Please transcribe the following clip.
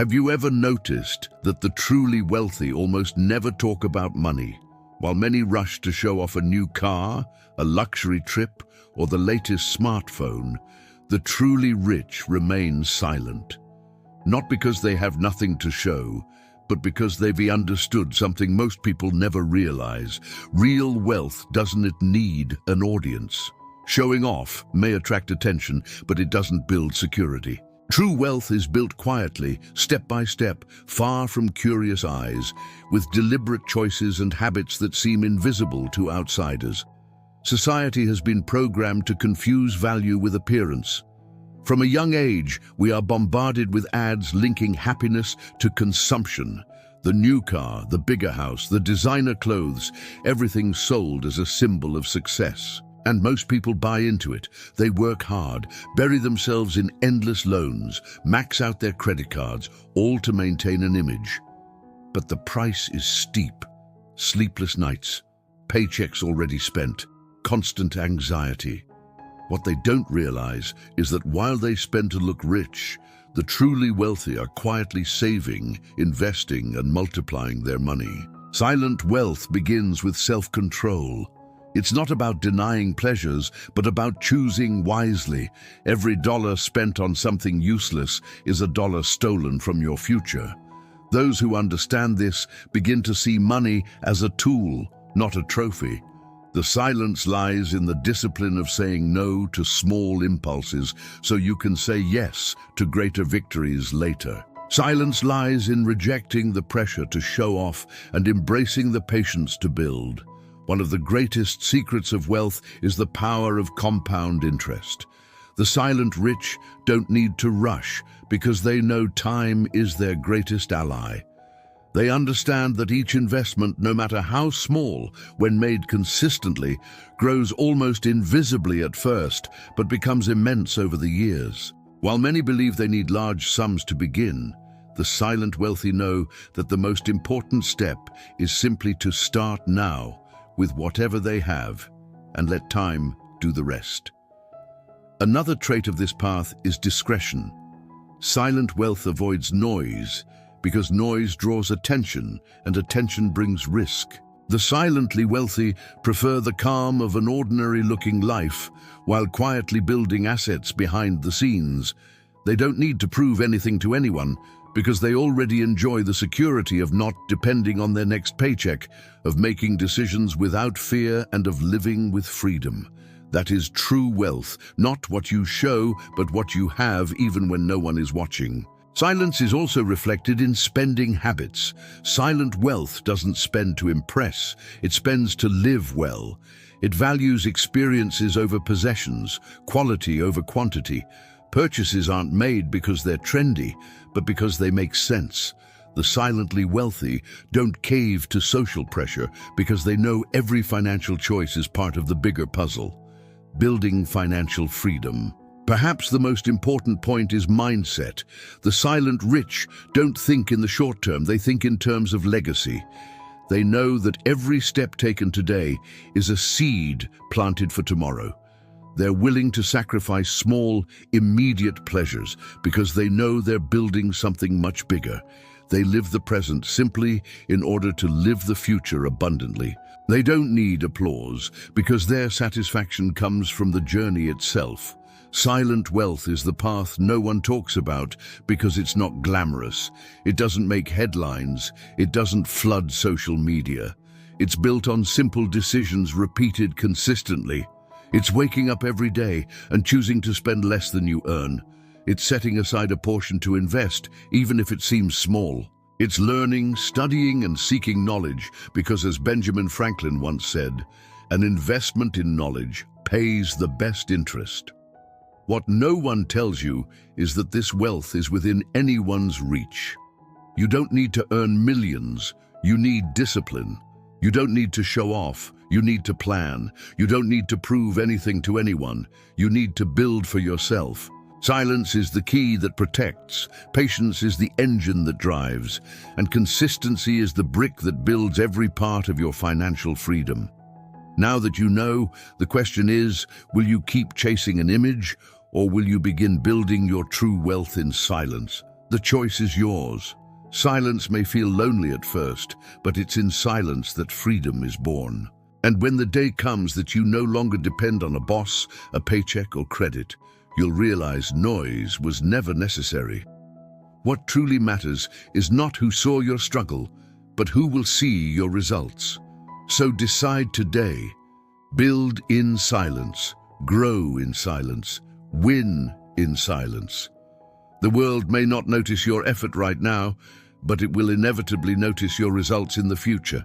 Have you ever noticed that the truly wealthy almost never talk about money, while many rush to show off a new car, a luxury trip, or the latest smartphone? The truly rich remain silent. Not because they have nothing to show, but because they've understood something most people never realize. Real wealth doesn't need an audience. Showing off may attract attention, but it doesn't build security. True wealth is built quietly, step by step, far from curious eyes, with deliberate choices and habits that seem invisible to outsiders. Society has been programmed to confuse value with appearance. From a young age, we are bombarded with ads linking happiness to consumption. The new car, the bigger house, the designer clothes, everything sold as a symbol of success. And most people buy into it. They work hard, bury themselves in endless loans, max out their credit cards, all to maintain an image. But the price is steep. Sleepless nights, paychecks already spent, constant anxiety. What they don't realize is that while they spend to look rich, the truly wealthy are quietly saving, investing, and multiplying their money. Silent wealth begins with self-control. It's not about denying pleasures, but about choosing wisely. Every dollar spent on something useless is a dollar stolen from your future. Those who understand this begin to see money as a tool, not a trophy. The silence lies in the discipline of saying no to small impulses so you can say yes to greater victories later. Silence lies in rejecting the pressure to show off and embracing the patience to build. One of the greatest secrets of wealth is the power of compound interest. The silent rich don't need to rush because they know time is their greatest ally. They understand that each investment, no matter how small, when made consistently, grows almost invisibly at first, but becomes immense over the years. While many believe they need large sums to begin, the silent wealthy know that the most important step is simply to start now with whatever they have and let time do the rest. Another trait of this path is discretion. Silent wealth avoids noise, because noise draws attention, and attention brings risk. The silently wealthy prefer the calm of an ordinary-looking life, while quietly building assets behind the scenes. They don't need to prove anything to anyone, because they already enjoy the security of not depending on their next paycheck, of making decisions without fear, and of living with freedom. That is true wealth, not what you show, but what you have even when no one is watching. Silence is also reflected in spending habits. Silent wealth doesn't spend to impress, it spends to live well. It values experiences over possessions, quality over quantity. Purchases aren't made because they're trendy, but because they make sense. The silently wealthy don't cave to social pressure because they know every financial choice is part of the bigger puzzle. Building financial freedom. Perhaps the most important point is mindset. The silent rich don't think in the short term, they think in terms of legacy. They know that every step taken today is a seed planted for tomorrow. They're willing to sacrifice small, immediate pleasures because they know they're building something much bigger. They live the present simply in order to live the future abundantly. They don't need applause because their satisfaction comes from the journey itself. Silent wealth is the path no one talks about because it's not glamorous. It doesn't make headlines. It doesn't flood social media. It's built on simple decisions repeated consistently. It's waking up every day and choosing to spend less than you earn. It's setting aside a portion to invest, even if it seems small. It's learning, studying, and seeking knowledge because, as Benjamin Franklin once said, an investment in knowledge pays the best interest. What no one tells you is that this wealth is within anyone's reach. You don't need to earn millions, you need discipline. You don't need to show off, you need to plan. You don't need to prove anything to anyone, you need to build for yourself. Silence is the key that protects, patience is the engine that drives, and consistency is the brick that builds every part of your financial freedom. Now that you know, the question is, will you keep chasing an image, or will you begin building your true wealth in silence? The choice is yours. Silence may feel lonely at first, but it's in silence that freedom is born. And when the day comes that you no longer depend on a boss, a paycheck, or credit, you'll realize noise was never necessary. What truly matters is not who saw your struggle, but who will see your results. So decide today. Build in silence, grow in silence, win in silence. The world may not notice your effort right now, but it will inevitably notice your results in the future.